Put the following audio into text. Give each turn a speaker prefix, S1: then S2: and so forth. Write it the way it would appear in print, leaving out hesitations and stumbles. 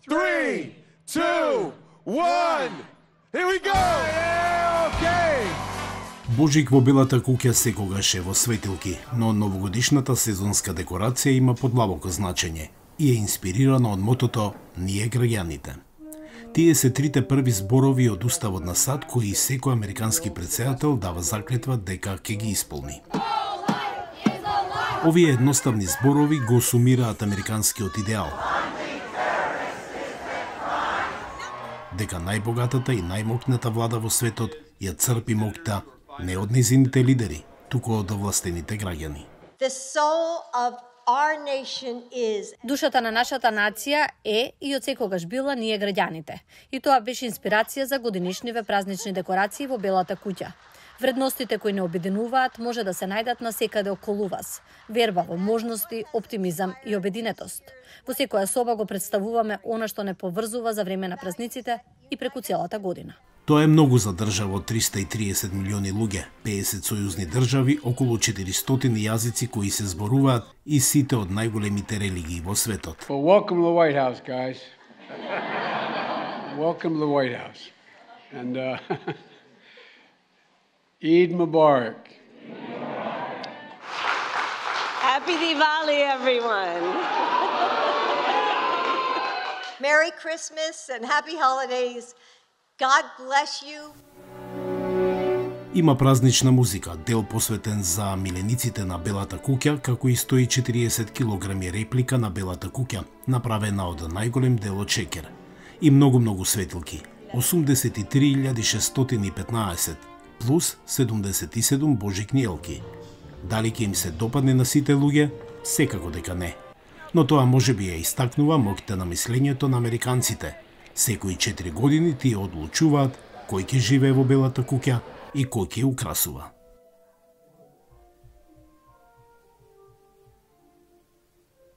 S1: 3, 2, 1. Here we go! Yeah, okay.
S2: Божик во белата куќа секогаш е во светилки, но новогодишната сезонска декорација има подлабоко значење и е инспирирана од мотото «Ние граѓаните». Тие се трите први зборови од Уставот на САД кои секој американски претседател дава заклетва дека ќе ги исполни. Овие едноставни зборови го сумираат американскиот идеал. Дека најбогатата и најмокната влада во светот ја црпи моќта не од незините лидери, туку од овластените граѓани.
S3: Душата на нашата нација е и од секогаш била ние граѓаните. И тоа беше инспирација за годинишниве празнични декорации во Белата куќа. Вредностите кои не обединуваат може да се најдат насекаде околу вас. Верба во можности, оптимизам и обединетост. Во секоја соба го представуваме она што не поврзува за време на празниците и преку целата година.
S2: Тоа е многу за држава од 330 милиони луѓе, 50 сојузни држави, околу 400 јазици кои се зборуваат и сите од најголемите религии во светот.
S4: Well, welcome to the White House, guys. Welcome to the White House. And Eid Mubarak.
S5: Happy Diwali, everyone.
S6: Merry Christmas and happy holidays. God bless you.
S2: Има празнична музика, дел посветен за милениците на Белата куќа, како и 140 килограми реплика на Белата куќа, направена од најголем дел од шекер. И многу светилки, 83.615, плюс 77 божикни елки. Дали ќе им се допадне на сите луѓе? Секако дека не. Но тоа можеби ја истакнува моќта на мислењето на американците. Секои 4 години тие одлучуваат кој ќе живее во Белата куќа и кој ќе украсува.